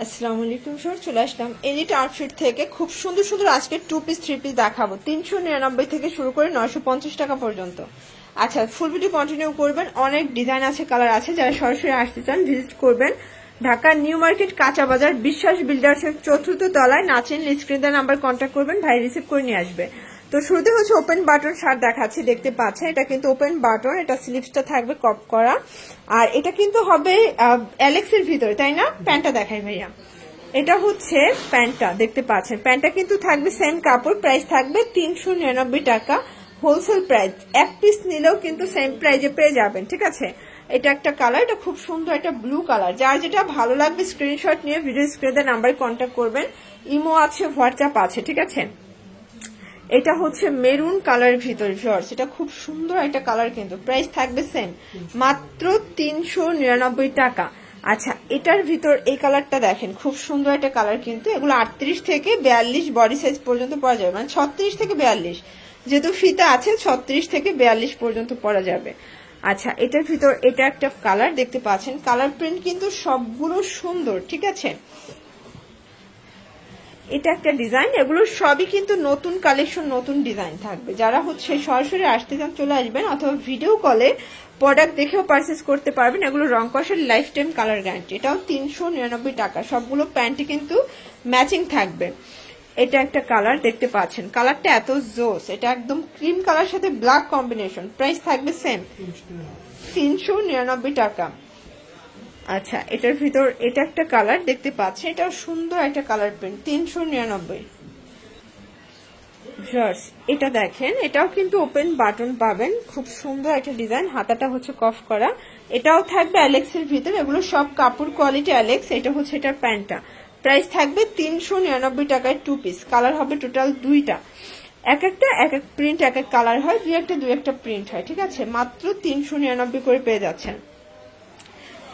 আসসালামু আলাইকুম স্যার, চলে আসলাম এলিট আউটফিট থেকে। খুব সুন্দর সুন্দর আজকে 2 পিস 3 পিস দেখাবো 399 থেকে শুরু করে 950 টাকা পর্যন্ত। আচ্ছা, ফুল ভিডিও কন্টিনিউ করবেন, অনেক ডিজাইন আছে, কালার আছে। যারা সরাসরি আসতে চান ভিজিট করবেন ঢাকা নিউ মার্কেট কাঁচা বাজার বিশ্বাস বিল্ডার্সের 4th তলায়। নাচেন স্ক্রিন দেওয়া নাম্বার কন্ট্যাক্ট করবেন, ভাই রিসিভ করে নিয়ে আসবে। তো শুরুতে হচ্ছে ওপেন বাটন শার্ট দেখাচ্ছি, দেখতে পাচ্ছেন এটা কিন্তু ওপেন বাটন, এটা স্লিভসটা থাকবে কপ করা, আর এটা কিন্তু হবে অ্যালেক্স এর ভিতরে, তাই না? প্যান্টটা দেখাই ভাইয়া, এটা হচ্ছে প্যান্টটা, দেখতে পাচ্ছেন প্যান্টটা কিন্তু থাকবে সেম কাপড়, প্রাইস থাকবে 399 টাকা হোলসেল প্রাইস। এক পিস নিলেও কিন্তু সেম প্রাইজে পেয়ে যাবেন, ঠিক আছে? এটা একটা কালার, এটা খুব সুন্দর, একটা ব্লু কালার। যার যেটা ভালো লাগবে স্ক্রিনশট নিয়ে ভিডিও স্ক্রিনে নাম্বারে কন্ট্যাক্ট করবেন, ইমো আছে, হোয়াটসঅ্যাপ আছে, ঠিক আছে? এটা হচ্ছে মেরুন কালারের ভিতরে ভিউয়ার্স, এটা খুব সুন্দর একটা কালার, কিন্তু প্রাইস থাকবে সেম মাত্র 399 টাকা। আচ্ছা, এটার ভিতর এই কালারটা দেখেন, খুব সুন্দর একটা কালার, কিন্তু এগুলো 38 থেকে 42 বডি সাইজ পর্যন্ত পরা যাবে, মানে 36 থেকে 42, যেহেতু ফিতা আছে 36 থেকে 42 পর্যন্ত পরা যাবে। আচ্ছা, এটার ভিতর এটা একটা কালার, দেখতে পাচ্ছেন কালার প্রিন্ট কিন্তু সবগুলো সুন্দর, ঠিক আছে? এটা একটা ডিজাইন, এগুলো সবই কিন্তু নতুন কালেকশন, নতুন ডিজাইন থাকবে। যারা হচ্ছে সরাসরি আসতে চান চলে আসবেন, অথবা ভিডিও কলে প্রোডাক্ট দেখেও পারচেস করতে পারবেন। এগুলো রং কষের লাইফ টাইম কালার গ্যারান্টি। এটাও 399 টাকা, সবগুলো প্যান্টে কিন্তু ম্যাচিং থাকবে। এটা একটা কালার, দেখতে পাচ্ছেন কালারটা এত জোস, এটা একদম ক্রিম কালার সাথে ব্ল্যাক কম্বিনেশন, প্রাইস থাকবে সেম 399 টাকা। আচ্ছা, এটার ভিতর এটা একটা কালার, দেখতে পাচ্ছেন এটাও সুন্দর একটা কালার প্রিন্ট, 399। এটা দেখেন, এটাও কিন্তু ওপেন বাটন পাবেন, খুব সুন্দর একটা ডিজাইন, হাতাটা হচ্ছে কফ করা, এটাও থাকবে অ্যালেক্স এর ভিতর, এগুলো সব কাপড় কোয়ালিটি অ্যালেক্স। এটা হচ্ছে এটার প্যান্টটা, প্রাইস থাকবে 399 টাকায় 2 পিস। কালার হবে টোটাল 2টা, এক একটা এক এক প্রিন্ট, এক এক কালার হয়, দুই একটা প্রিন্ট হয়, ঠিক আছে? মাত্র 399 করে পেয়ে যাচ্ছেন।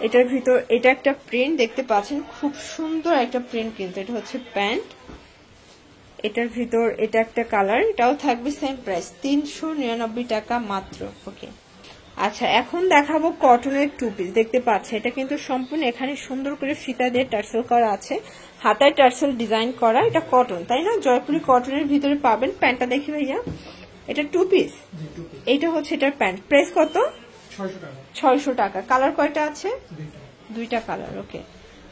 এটার ভিতর এটা একটা প্রিন্ট, দেখতে পাচ্ছেন খুব সুন্দর একটা প্রিন্ট, কিন্তু এটা হচ্ছে প্যান্ট। এটার ভিতর এটা একটা কালার, এটাও থাকবে সেম প্রাইস 399 টাকা মাত্র। ওকে, আচ্ছা এখন দেখাবো কটনের 2 পিস, দেখতে পাচ্ছেন এটা কিন্তু সম্পূর্ণ এখানে সুন্দর করে ফিতা দিয়ে টার্সেল করা আছে, হাতায় টার্সেল ডিজাইন করা। এটা কটন, তাই না? জয়পুরি কটনের ভিতরে পাবেন। প্যান্টটা দেখি ভাইয়া, এটা 2 পিস, এইটা হচ্ছে এটার প্যান্ট, প্রাইস কত? 600 টাকা। কালার কয়টা আছে? 2টা কালার। ওকে,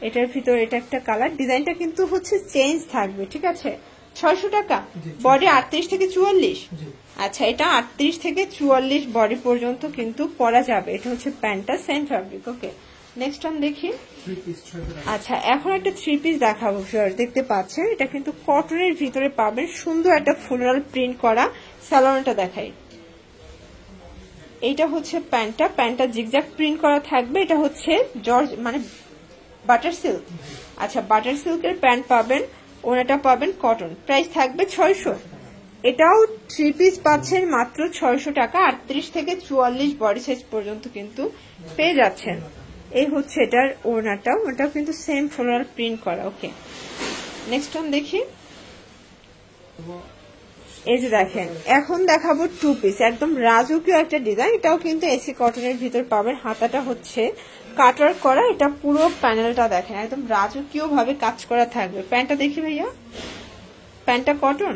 এটার ভিতর এটা একটা কালার, ডিজাইনটা কিন্তু হচ্ছে চেঞ্জ থাকবে, ঠিক আছে? 600 টাকা। বডি 38 থেকে 44। আচ্ছা, এটা 38 থেকে 44 বডি পর্যন্ত কিন্তু পরা যাবে। এটা হচ্ছে প্যান্টটা, সেম ফ্যাব্রিক। ওকে, নেক্সট টাইম দেখি। আচ্ছা, এখন একটা 3 পিস দেখাবো ভিউয়ার, দেখতে পাচ্ছেন এটা কিন্তু কটনের ভিতরে পাবেন, সুন্দর একটা ফ্লোরাল প্রিন্ট করা। সালোয়ারটা দেখাই, এইটা হচ্ছে প্যান্টটা, প্যান্টটা জিগজ্যাগ প্রিন্ট করা থাকবে। এটা হচ্ছে জর্জ মানে বাটার সিল্ক। আচ্ছা, বাটার সিল্কের প্যান্ট পাবেন, ওনাটা পাবেন কটন, প্রাইস থাকবে 600। এটাও 3 পিস পাচ্ছেন মাত্র 600 টাকা, 38 থেকে 44 বডি সাইজ পর্যন্ত কিন্তু পেয়ে যাচ্ছেন। এই হচ্ছে এটার ওনাটা, ওটাও কিন্তু সেম ফ্লোরাল প্রিন্ট করা। ওকে, নেক্সট ওয়ান দেখি। এই যে দেখেন, এখন দেখাবো 2 পিস, একদম রাজকীয় একটা ডিজাইন। এটাও কিন্তু এসি কটনের ভিতর পাবেন, হাতাটা হচ্ছে কাটার করা। এটা পুরো প্যানেলটা দেখেন একদম রাজকীয় ভাবে কাজ করা থাকবে। প্যান্টটা দেখি ভাইয়া, প্যান্টটা কটন,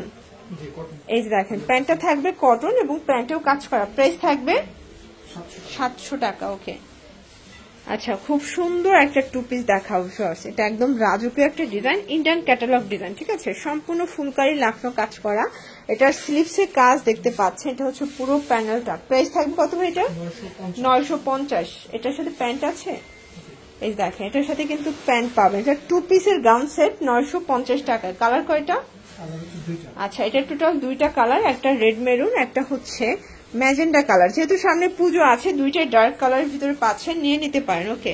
এই যে দেখেন প্যান্টটা থাকবে কটন এবং প্যান্টেও কাজ করা, প্রাইস থাকবে 700 টাকা। ওকে, আচ্ছা খুব সুন্দর একটা 2 পিস দেখাবো ফার্স্ট। এটা একদম রাজকীয় একটা ডিজাইন, ইন্ডিয়ান ক্যাটালগ ডিজাইন, ঠিক আছে? সম্পূর্ণ ফুলকারি লাখনো কাজ করা। এটার স্লিভসে কাজ দেখতে পাচ্ছেন, এটা হচ্ছে পুরো প্যানেলটা। প্রাইস থাকবে কত ভাই? এটা 950। এটার সাথে প্যান্ট আছে, এই দেখেন এটার সাথে কিন্তু প্যান্ট পাবেন। এটা 2 পিসের গাউন সেট 950 টাকায়। কালার কয়টা? আচ্ছা, এটা টোটাল 2টা কালার, একটা রেড মেরুন, একটা হচ্ছে ম্যাজেন্ডা কালার। যেহেতু সামনে পুজো আছে, 2টাই ডার্ক কালারের ভিতরে পাচ্ছেন, নিয়ে নিতে পারেন। ওকে,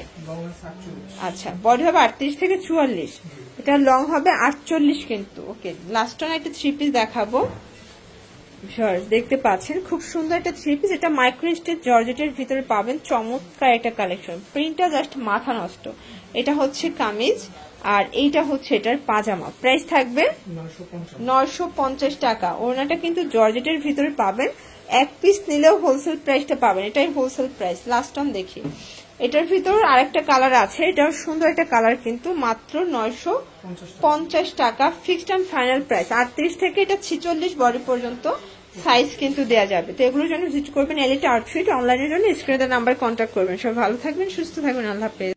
আচ্ছা বডি হবে 38 থেকে 44, এটা লং হবে 48 কিন্তু। ওকে, লাস্ট টাইম একটা 3 পিস দেখাবো, দেখতে পাচ্ছেন খুব সুন্দর একটা 3 পিস। এটা মাইক্রো স্টেজ জর্জেটের ভিতরে পাবেন, চমৎকার একটা কালেকশন, প্রিন্টটা জাস্ট মাথা নষ্ট। এটা হচ্ছে কামিজ, আর এইটা হচ্ছে এটার পাজামা। প্রাইস থাকবে 950 টাকা। ওড়নাটা কিন্তু জর্জেটের ভিতরে পাবেন, এক পিস নিলেও হোলসেল প্রাইসটা পাবেন, এটাই হোলসেল প্রাইস। লাস্ট টাইম দেখি, এটার ভিতর আরেকটা কালার আছে, এটাও সুন্দর একটা কালার, কিন্তু মাত্র 950 টাকা ফিক্সড এন্ড ফাইনাল প্রাইস। 38 থেকে এটা 46 বডি পর্যন্ত সাইজ কিন্তু দেওয়া যাবে। তো এগুলোর জন্য ভিজিট করবেন এলিট আউটফিট। অনলাইনের জন্য স্ক্রিনে নাম্বার কন্ট্যাক্ট করবেন। সব ভালো থাকবেন, সুস্থ থাকবেন, আল্লাহ হাফেজ।